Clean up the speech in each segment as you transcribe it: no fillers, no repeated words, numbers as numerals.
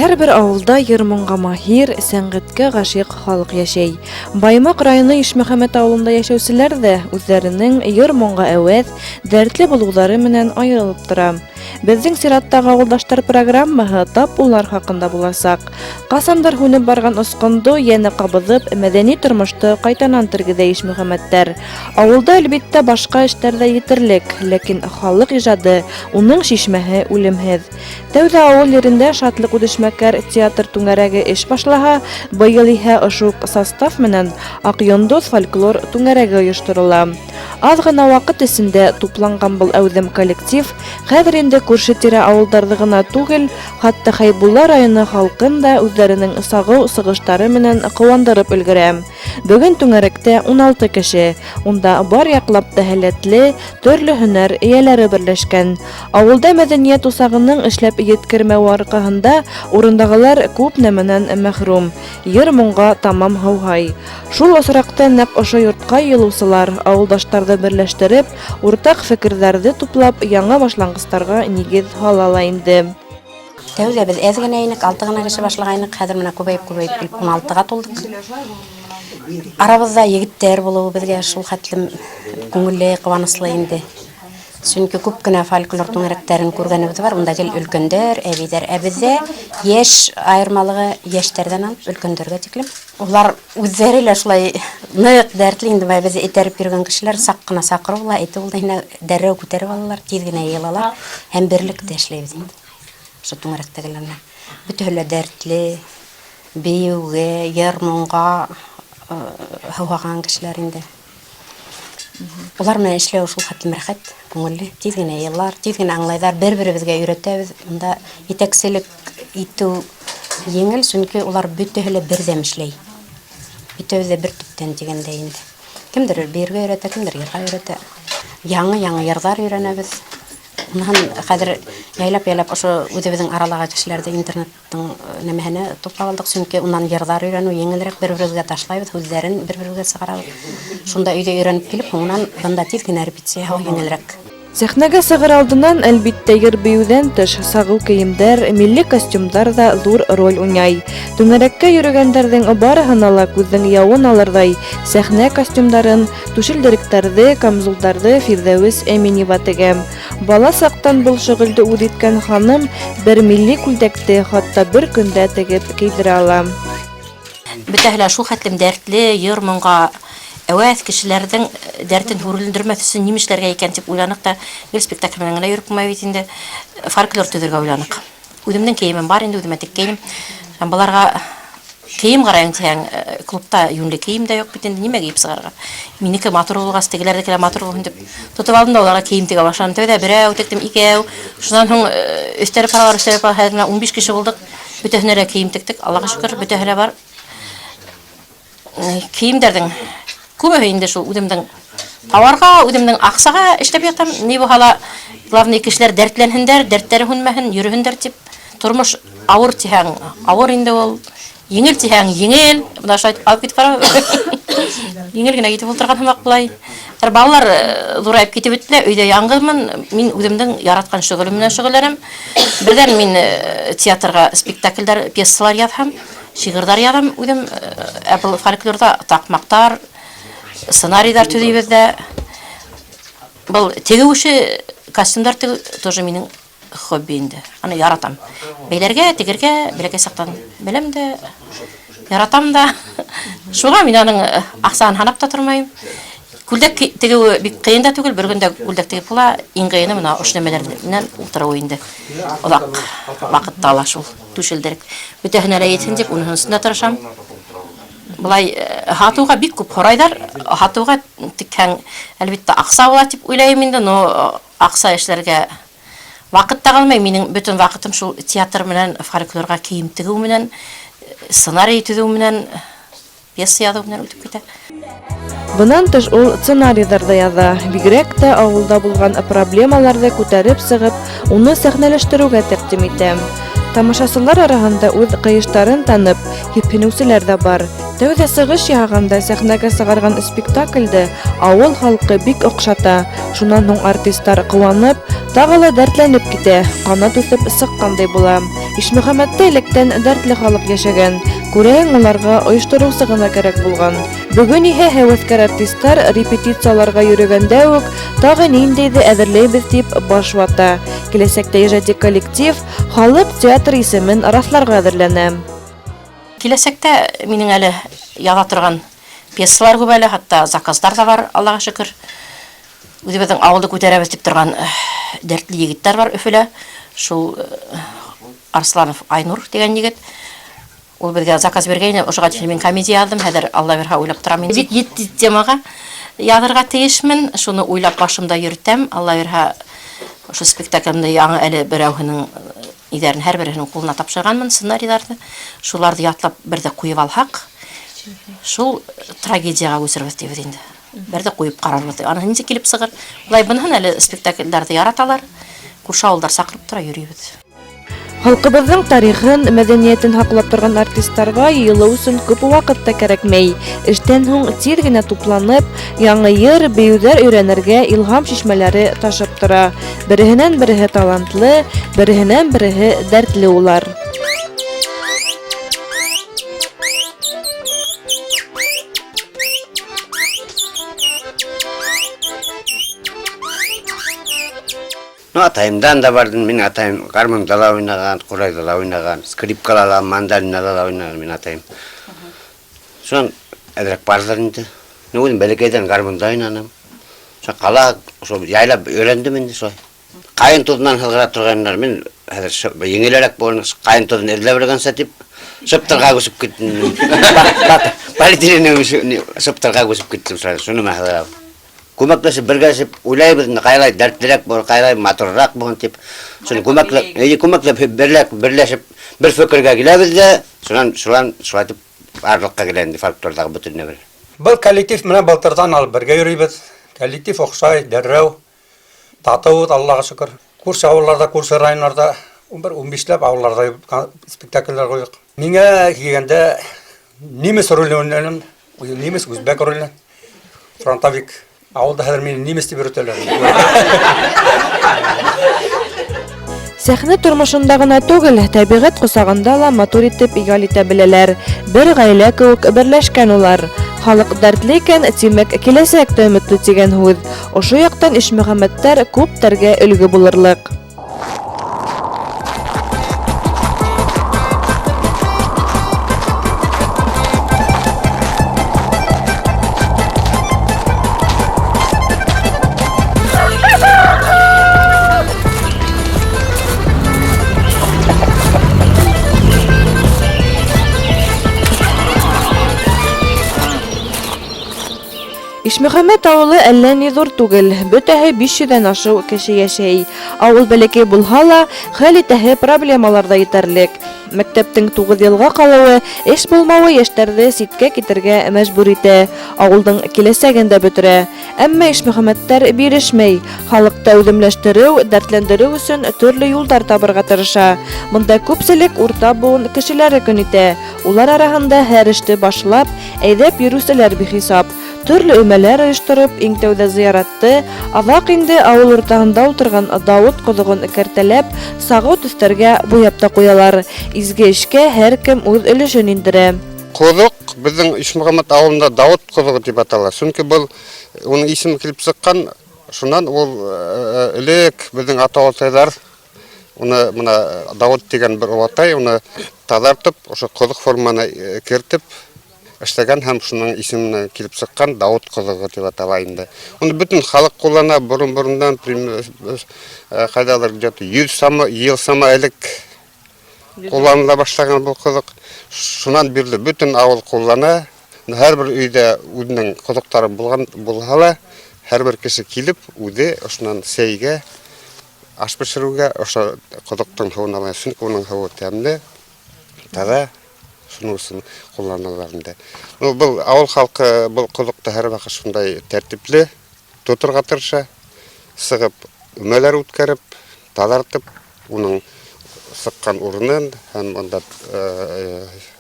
Һәр бер авылда йыр-моңга маһир, сәнгатькә гашыйк халык яшәй. Баймак районы Ишмөхәмәт авылында яшәүселәр дә үзләренең йыр-моңга әвәз, дәртле булулары менән аерылып тора. Безнең сираттагы авылдаштар программаһы тап улар хакында буласак. Касандыр һүнеп барган осконду яңа кабызып, мәдәни тормышты кайтанан тергезә Ишмөхәмәттәр. Авылда әлбиттә башка эшләр дә етерлек, ләкин халык иҗады, уның шишмәһе үлемһез. Тәүҙә авыл ерендә шатлык үдешмәкәр театр түңәрәге эш башлаһа, быйыл иһә ошо состав менән Аҡйондоҙ фольклор түңәрәге ойошторола. Аҙ ғына ваҡыт эсендә тупланған был әүҙем коллектив хәҙер инде күрше-тирә ауылдарҙы ғына түгел, хатта Хәйбулла районы халҡын да үҙҙәренең сағыу сығыштары менән ҡыуандырып өлгөрә. Бөгөн түңәрәктә 16 кеше, унда бар яҡлап та һәләтле, төрлө һөнәр эйәләре берләшкән. Ауылда мәҙәниәт усағының эшләп еткермәүе арҡаһында урындағылар күп нәмәнән мәхрүм, йыр-моңға тамам һыуһай. Шул осраҡта нәҡ ошо йортҡа йылыусылар, ауылдаштарҙы берләштереп, уртаҡ фекерҙәрҙе туплап, яңы башланғыстарға нигеҙ һала инде. Тәүҙә беҙ әҙ генә инек, 6 гына кеше башлағайныҡ, хәҙер менә күбәйеп 16-ға тулдык. Арабыҙҙа егеттәр булыуы беҙгә шул хәтлем күңелле, ҡыуаныслы инде. Сөнки күп кенә фольклор түңәрәктәрен күргәнебеҙ бар, унда гел өлкәндәр, әбейҙәр. Ә беҙҙә йәш айырмалығы йәштәрҙән алып өлкәндәргә тиклем. Улар үҙҙәре лә шулай ныҡ дәртле инде, беҙ этәреп йөрөгән кешеләр саҡ ҡына саҡырыу ла, әйтеп ул да һине дәррәү күтәреп алалар, тиҙ генә йыйылалар, һәм берлектә эшләйбеҙ инде. Ошо түңәрәктәгеләрне. Бөтәһе лә дәртле, бейеүгә, йыр-моңға һыуһаған кешеләр инде. Улар менән эшләү шул хәтлем рәхәт, күңелле, тиҙ генә йыйылалар, тиҙ генә аңлайҙар, бер-беребеҙгә өйрәтәбеҙ. Унда етәкселек итеү еңел, сөнки улар бөтәһе лә берҙәм эшләй. Бөтәбеҙ ҙә бер төптән тигәндәй инде. Кемдер бейергә өйрәтә, кемдер йырға өйрәтә. Яңы йырҙар өйрәнәбеҙ. Унан хәҙер яйлап ошо үҙебеҙҙең аралағы кешеләрҙе интернеттың нәмәһенә туплап алдыҡ, сөнки унан йырҙар өйрәнеү еңелерәк, бер-беребеҙгә ташлайбыҙ, һүҙҙәрен бер-беребеҙгә сығарабыҙ. Шунда өйҙә өйрәнеп килеп, һуңынан бында тиҙ генә репетиция еңелерәк. Сәхнәгә сығыр алдынан әлбиттә йыр бейеүҙән тыш сағыу кейемдәр, милли костюмдар да ҙур роль уйнай. Түңәрәккә йөрөгәндәрҙең барыһына ла күҙҙең яуын алырҙай сәхнә костюмдарын, түшелдеректәрҙе, камзулдарҙы Фирҙәүес Әминева тегә. Бала саҡтан был шөғөлдө үҙ иткән ханым бер милли күлдәкте хатта бер көндә тегеп кейҙерә ала. Бөтәһе лә шул хәтлем дәртле, йыр-моңға әүәҫ кешеләрҙең дәртен һүрелдермәҫ өсөн нимә эшләргә икән тип уйланыҡ та, гел спектакль менән генә йөрөп булмай инде, фольклор төҙөргә уйланыҡ. Үҙемдең кейемем бар инде, үҙемә теккәйнем. Баларға кейем ҡарайың тиһәң, клубта йүнле кейем дә юҡ бит инде, нимә кейеп сығарырға? Минеке матур булғас, тегеләрҙеке лә матур булһын дип тотоп алдым да уларға кейем тегә башланым. Тәүҙә берәү тектем, икәү, шунан һуң өҫтәлеп ҡаралар, хәҙер 15 кеше булдыҡ, бөтәһенә лә кейем тектек, Аллаға шөкөр, бөтәһе лә бар. Кейемдәрҙең күбеһе инде шул үҙемдең тауарға, үҙемдең аҡсаға эшләп ятам. Ни булһа главный кешеләр дәртләнһендәр, дәрттәре һүнмәһен, йөрөһендәр тип. Тормош ауыр тиһәң, ауыр инде ул. Еңел тиһәң, еңел. Бына шулай алып китеп бара. Еңел генә китеп ултырған һымаҡ булай. Балалар ҙурайып китеп бөттөләр, өйҙә яңғыҙмын. Мин үҙемдең яратҡан шөғөлөм менән шөғөлләнәм. Берҙән мин театрға спектаклдәр, пьесалар яҙһам, шиғырҙар яҙам үҙем. Ә был фольклорҙа таҡмаҡтар, сценарийҙар төҙөйбөҙ дә. Был тегеү эше, костюмдар тегеү тоже минең хобби инде. Аны яратам. Бәйләргә, тегергә, бәләкәй саҡтан беләм дә, яратам да. Шуға мин аның аҡсаһын һанап та тормайым. Күлдәк тегеүе бик ҡыйын да түгел, бер көндә күлдәк тегеп була, иң ҡыйыны мына ошо нәмәләр менән ултырыуы инде. Оҙаҡ ваҡытта ала шул түшелдерек. Бөтәһенә лә етһен дип, уныһын өҫтөнә тырышам. Былай һатыуға бик күп һорайҙар. Һатыуға тикһәң, әлбиттә аҡса була тип уйлайым инде, но аҡса эшләргә ваҡыт та ҡалмай. Минең бөтөн ваҡытым шул театр менән, фольклорға кейем тегеү менән, сценарий төҙөү менән, пьеса яҙыу менән үтеп китә. Бынан тыш ул сценарийҙарҙы яҙа. Бигерәк тә ауылда булған проблемаларҙы күтәреп сығып, уны сәхнәләштереүгә тәҡдим итә. Тамашасылар араһында үҙ ҡыйыштарын танып, һипһенеүселәр ҙә бар. Тәүҙә сығыш яһағанда сәхнәгә сығарған спектаклде ауыл халҡы бик оҡшата. Шунан һуң артистар ҡыуанып, тағы ла дәртләнеп китә, ҡанат үҫеп сыҡҡандай була. Ишмөхәмәттә электән дәртле халык яшәгән. Күрәһең, уларга оештырыусы гына кәрәк булган. Бүген иһә һәвәскәр артистлар репетицияларга йөрөгәндә үк тагы ниндәйҙе әҙерләйбеҙ дип баш вата. Киләсәктә ижади коллектив халык театр исемен раҫларға әҙерләнә. Киләсәктә минең әле яҙа торган пьесалар күп әле, хатта заказдар да бар, Аллаға шөкөр. Үҙебеҙҙең ауылды күтәрәбеҙ дип торган дәртле егеттәр бар Өфөлә. Шул Арсланов Айнур дигән егет. Ул беҙгә заказ биргәйне, ошоға тиклем мин комедия яҙдым, хәҙер Алла бирһә уйлап торам. Мин 7 темаға яҙырға тейешмен, шуны уйлап башымда йөрөтәм. Алла бирһә ошо спектаклемде яңы әле берәүһенең иҙәрен һәр береһенең ҡулына тапшырғанмын, сценарийҙарҙы. Шуларҙы ятлап берҙе ҡуйып алһаҡ, шул трагедияға күсербеҙ тибеҙ инде. Берҙе ҡуйып ҡарарбыҙ. Аны нисек килеп сығыр? Улай быныһын әле спектакльдәрҙе яраталар. Күрше ауылдар саҡырып тора йөрөйбөҙ. Халҡыбыҙҙың тарихын, мәҙәниәтен һаҡлап торған артисттарға йыйылыу өсөн күп ваҡыт та кәрәкмәй. Эштән һуң тиҙ генә тупланып, яңы йыр, бейеүҙәр өйрәнергә илһам шишмәләре ташып тора. Береһенән береһе талантлы, береһенән береһе дәртле улар. Атайымдан да бардым, мен атайым гармондала ойнаған, қурайдала ойнаған, скрипкалала, мандолинала ойнаған мен атайым. Соң әдірек бардылар енді. Өзім бәлекейден гармонда ойнанам. Соң қала яйлап өйрендім енді солай. Қайын тұзынан хылғыра тұрғандар, мен еңелерек болған қайын тұзын әділі бірген сәтіп, шыптырға көсіп кеттім. Полиэтиленің шыптырға көсіп кеттім, соны ма хылғыра. Көмәкләшеп, бергәшеп, уйлайбыз, қайлай дәртлерәк болған, қайлай матуррак болған тип. Соны көмәкләп, берләшеп, бір фекерге келәбіз де, шулай тип арлыққа келәнді фольклордағы бүтінне бір. Бұл коллектив менә былтырдан алып бергә йөрөйбез. Коллектив оҡшай, дәррәү, татыу, Аллаға шөкөр. Күрше ауылларда, күрше районларда, 15-ләп ауылларда спектакльләр ҡуйдыҡ. Миңә килгәндә немец ролен уйнадым, немец үзбәк ролен, фронтовик. Ауылда хәҙер мине немец дип йөрөтәләр. Сәхнә тормошонда гына түгел, тәбиғәт ҡосағында ла матур итеп игал итә беләләр. Бер ғаилә кеүек берләшкән улар. Халыҡ дәртле икән, тимәк, киләсәк тә өмөтлө тигән һүҙ. Ошо яҡтан Ишмөхәмәттәр күптәргә өлгө булырлыҡ. Ишмөхәмәт ауылы әллә ни ҙур түгел, бөтәһе 500-дән ашыу кеше йәшәй. Ауыл бәләкәй булһа ла, хәл итәһе проблемалар да етерлек. Мәктәптең 9 йылға ҡалыуы, эш булмауы йәштәрҙе ситкә китергә мәжбүр итә. Ауылдың киләсәген дә бөтөрә. Әммә Ишмөхәмәттәр бирешмәй. Халыҡты үҙемләштереү, дәртләндереү өсөн төрлө юлдар табырға тырыша. Бында күпселек урта буын кешеләре көн итә. Улар араһында һәр эште башлап, әйҙәп йөрөүселәр бихисап. Төрлө өмәләр ойоштороп, иң тәүҙә зыяратты, аҙаҡ инде ауыл уртаһында ултырған Дауыт ҡоҙоғон кәртәләп, сағыу төҫтәргә буяп та ҡуялар. Изге эшкә һәр кем үҙ өлөшөн индерә. Ҡоҙоҡ беҙҙең Ишмөхәмәт ауылында Дауыт ҡоҙоғо тип атала. Сөнки был уның исеме килеп сыҡҡан, шунан ул элек беҙҙең ата-атайҙар уны мына Дауыт тигән бер олатай уны таҙартып, ошо ҡоҙоҡ форманы кертеп эшләгән һәм шуның исеменә килеп сыҡҡан Дауыт ҡоҙоғо тип атала инде. Уны бөтөн халыҡ ҡуллана, борон-борондан ҡайҙалыр где-то 100 йыл сама элек ҡулланыла башлаған был ҡоҙоҡ. Шунан бирле бөтөн ауыл ҡуллана. Һәр бер өйҙә үҙенең ҡоҙоҡтары булһа ла, һәр бер кеше килеп, үҙе ошонан сәйгә, аш пешереүгә ошо ҡоҙоҡтың һыуын ала. Сөнки уның һыуы тәмле, таҙа. Шуның өсөн ҡулланалар инде. Был ауыл халҡы был ҡоҙоҡто һәр ваҡыт шундай тәртипле тоторға тырыша, сығып өмәләр үткәреп, таҙартып, уның сыҡҡан урынын һәм анда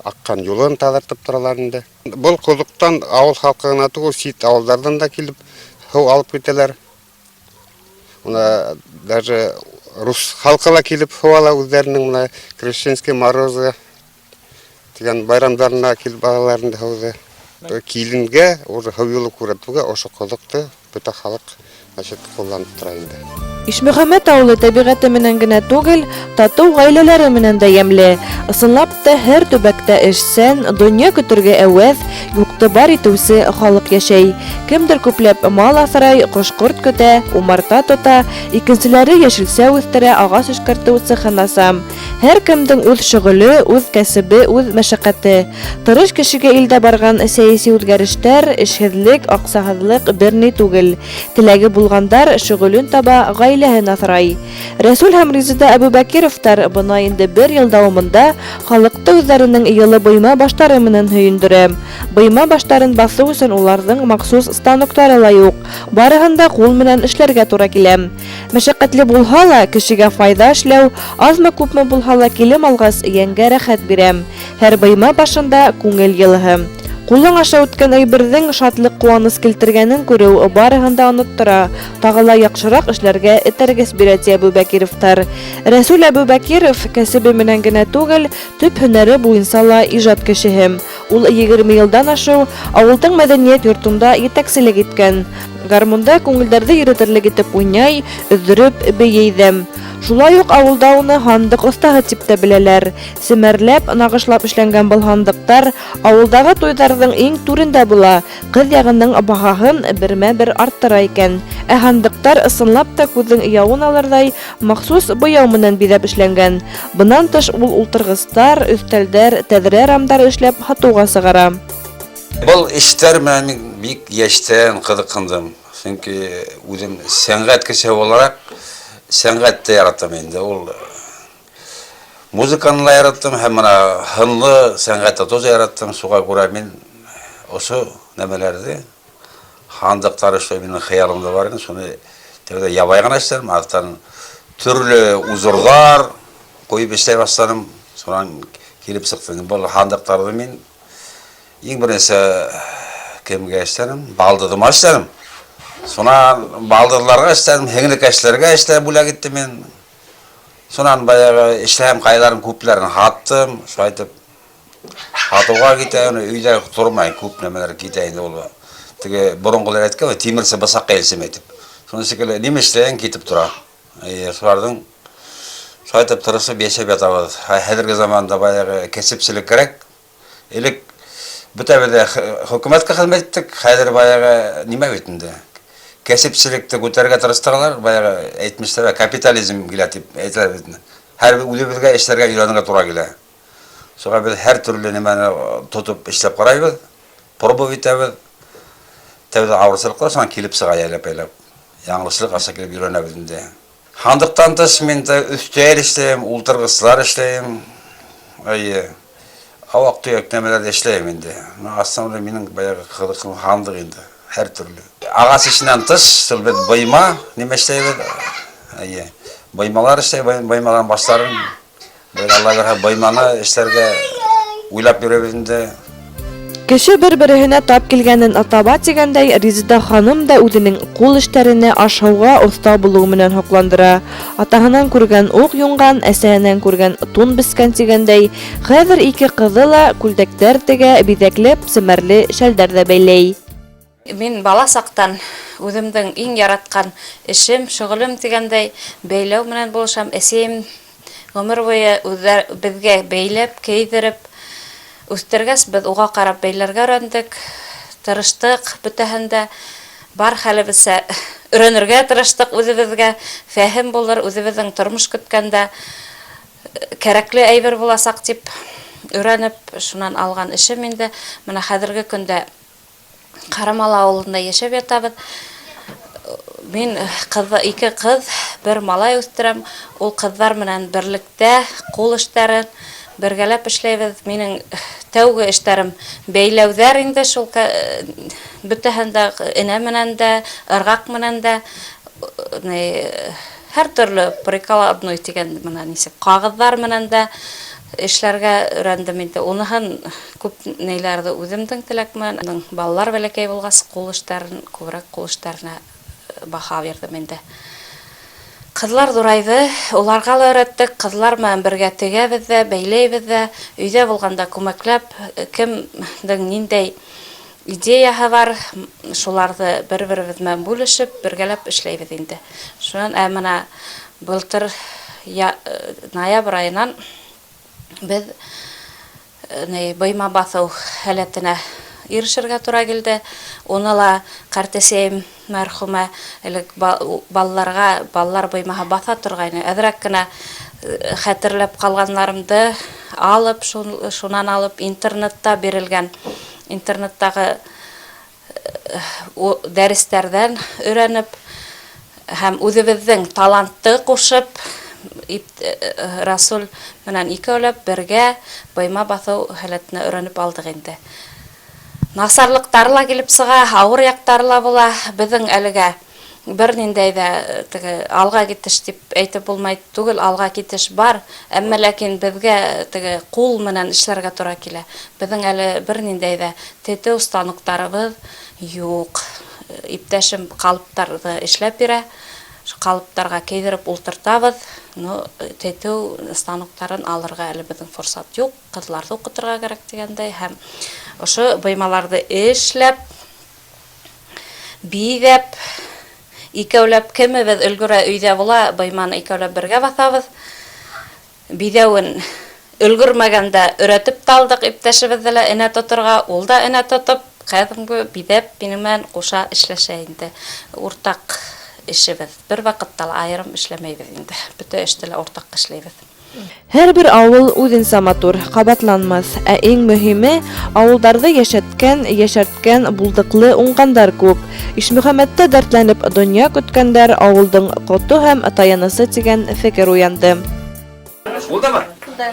аҡҡан юлын таҙартып торалар инде. Был ҡоҙоҡтан ауыл халҡы ғына түгел, сит ауылдарҙан да килеп һыу алып китәләр. Уна даже рус халқыла келіп хавала өздерінің мына крещенский морозы деген байрамдарына келіп бағаларында хауды. Килинге уже хавилы күрәтуге ошы қолықты бүті халық қолланып тұрайынды. Ишмөхәмәт авылы табигате менән генә түгел, тату гаиләләре менән дә ямле. Ысынлап та һәр төбәктә эшсән, дөнья көтәргә әвәз, юкты бар итүсе халык яшәй. Кемдер күпләп мал асрай, кош-корт көтә, умарта тота, икенчеләре яшелсә үстерә, агач эшкәртү цехын аса. Һәр кемдең үз шөгыле, үз кәсебе, үз мәшәкате. Тырыш кешегә илдә барган сәяси үзгәрештәр, эшһезлек, аксаһызлык берни түгел. Теләге булгандар шөгылен таба, гаиләһен асрай. Рәсүл һәм Резеда Әбүбәкировтар бына инде 1 ел дәвамында халыкты үзләренең йылы быйма баштары менән һөендерә. Быйма баштарын басу өчен уларның махсус станоктары ла юк. Барыһын да кул менән эшләргә туры килә. Мәшәкатьле булһа ла, кешегә файда эшләү, азмы күпме булһа ла килем алгас, яңгә рәхәт бирәм. Һәр быйма башында күңел йылыһы. Кулың аша үткән әйберҙең шатлык куаныс килтергәнен күреү барыһын да оноттыра. Тагы ла яхшырак эшләргә этәргес бирә Әбүбәкировтар. Рәсүл Әбүбәкиров кәсебе менән генә түгел, төп һөнәре буенса ла иҗат кешеһе. Ул 20 елдан ашу авылдың мәдәният йортында етәкселек иткән. Гармунда күңелдәрҙе иретерлек итеп уйнай, өҙҙөрөп бейейҙем. Шулай ук авылда уны һандыҡ остаһы тип тә беләләр. Семәрләп, нағышлап эшләнгән был һандыҡтар авылдағы туйҙарҙың иң түрендә була. Ҡыҙ яғының баһаһын бермә-бер арттыра икән. Ә һандыҡтар ысынлап та күҙҙең яуын алырҙай махсус буяу менән биҙәп эшләнгән. Бынан тыш ул ултырғыстар, өҫтәлдәр, тәҙрә рамдары эшләп һатыуға сығара. Бұл эштәр менән мин бик йәштән ҡыҙыҡһындым. Сөнки үҙем сәнғәт кеше булараҡ сәнғәтте яратам инде. Ул музыканы ла яраттым һәм мына һынлы сәнғәтте тоже яраттым. Шуға күрә мин ошо нәмәләрҙе һандыҡтар эшләү минең хыялымда бар ине. Шуны тәүҙә ябай ғына эшләнем, артынан төрлө узорҙар ҡуйып эшләй башланым. Шунан килеп сыҡты. Был һандыҡтарҙы мин иң беренсе кемгә эшләнем? Балдыҙыма эшләнем. Сонан балдырларға эшләдем, һеңлек эшләргә эшләп бүләк иттем мин. Сонан баяғы эшләм ҡайҙарын күпләрен һаттым, шайтып һатыуға китә, өйҙә тормай күп нәмәләр китә инде ул. Теге боронғолар әйткән, тимерсе бысаҡҡа илсем әйтеп. Шуның шикелле нимә эшләйән китеп тора. Шуларҙың шайтып тырышып йәшәп ятабыҙ. Хәҙерге заманда баяғы кәсепселек кәрәк. Элек бөтәбеҙ хөкүмәткә хеҙмәт иттек, хәҙер баяғы нимә бит инде? Кәсепселекте күтәргә тырыштылар, баяғы әйтмештәр, капитализм килә дип әйтәләр бит. Һәр үҙебеҙгә эшләргә өйрәнергә тура килә. Шуға беҙ һәр төрлө нимәне тотоп эшләп ҡарайбыҙ, пробовать итәбеҙ. Тәүҙә ауырсылыҡлар, шунан килеп сыға йәләп-йәләп. Яңылышлыҡ аша килеп өйрәнәбеҙ инде. Һандыҡтан тыш мин өҫтәл эшләйем, ултырғыслар эшләйем. Ауаҡ төйәк нәмәләрҙе эшләйем инде. Аслында минең баяғы ҡыҙыҡлым һандыҡ инде. Һәр төрлө. Ағас эшенән тыш, беҙ быйма нимә эшләйбеҙ? Быймалар эшләй, быймалар баштарын. Алла бирһә, быйманы эшләргә уйлап йөрөбөҙ инде. Кеше бер-береһенә тап килгәнен атаба тигәндәй, Резеда ханым да үҙенең ҡул эштәренә ашауға оҫта булыу менән һоҡландыра. Атаһынан күргән уҡ юнған, әсәһенән күргән тун бескән тигәндәй, хәҙер 2 ҡыҙы ла күлдәктәр тегә, биҙәкләп, семәрле шәлдәр ҙә бәйләй. Мин бала саҡтан үҙемдең иң яратҡан эшем, шөғөлөм тигәндәй бәйләү менән булышам. Әсәйем ғүмер буйы беҙгә бәйләп, кейҙереп, үҫтергәс, беҙ уға ҡарап бәйләргә өйрәндек, тырыштыҡ бөтәһендә, бар хәлебеҙсә өйрәнергә тырыштыҡ үҙебеҙгә, фәһем булыр, үҙебеҙҙең тормош көткәндә кәрәкле әйбер буласаҡ тип өйрәнеп, шунан алған эшем инде. Менә хәҙерге көндә Ҡарамала ауылында йәшәп ятабыҙ. Мин 2 ҡыҙ, 1 малай үҫтерәм. Ул ҡыҙҙар менән берлектә ҡул эштәрен бергәләп эшләйбеҙ. Минең тәүге эштәрем бәйләүҙәр инде, шул бөтәһендә энә менән дә, ырғаҡ менән дә, һәр төрлө прикладной тигән нисек ҡағыҙҙар менән дә эшләргә өйрәндем инде. Уныһын күп нәйләрҙе үҙемдең теләк менән, балалар бәләкәй булғас, ҡул эштәрен, күберәк ҡул эштәренә баһа бирҙем инде. Кызлар дурайды, уларга ла өйрәттек, кызлар менән бергә тегәбез дә, бәйләйбез дә, өйдә булганда күмәкләп, кемдең ниндәй идеяһы бар, шуларны бер-беребез белән бүлешеп, бергәләп эшләйбез инде. Шуннан менә былтыр ноябрь айынан без бойма басу һәләтенә ирешергә туры килде. Уны ла картәсәем мәрхүмә элек баллар боймаһы баса торгайны. Әзрәк кенә хәтерләп калганнарымды алып, шуннан алып интернетта бирелгән, интернеттагы дәресләрдән өйрәнеп һәм үзебезнең талантты кушып, Расул менән икәүләп бергә бойма басу һәләтенә өйрәнеп алдык инде. Насарлыктары ла килеп сыга, авыр яктары ла була. Безнең әлегә бер ниндәй дә алга китеш дип әйтеп булмай түгел, алга китеш бар, әмма ләкин безгә кул менән эшләргә туры килә. Безнең әле бер ниндәй дә тетеү станоктарыбыз юк. Иптәшем калыптарны эшләп бирә. Калыптарга кейдереп ултыртабыз. Тетеү станоктарын алырга әле безнең форсат юк. Кызларны укытырга кирәк дигәндәй һәм ошо боймаларны эшләп, бизәп, икәүләп кемебез өлгерә өйдә була, бойманы икәүләп бергә басабыз. Бизәүен өлгермәгәндә өйрәтеп талдык иптәшебезне лә энә тотырга, ул да энә тотып, кәдимге бизәп, минемен куша эшләшә инде. Уртак эшебез. Бер вакытта ла айрым эшләмәйбез инде. Бөтә эштә лә уртак эшләйбез. Һәр бер авыл үзенсә матур, кабатланмас, ә иң мөһиме авылдарда яшәрткән булдыклы уңгандар күп. Ишмөхәммәттә дәртләнеп дөнья көткәндәр авылдың кото һәм таянысы дигән фикер уянды. Булдымы? Булды.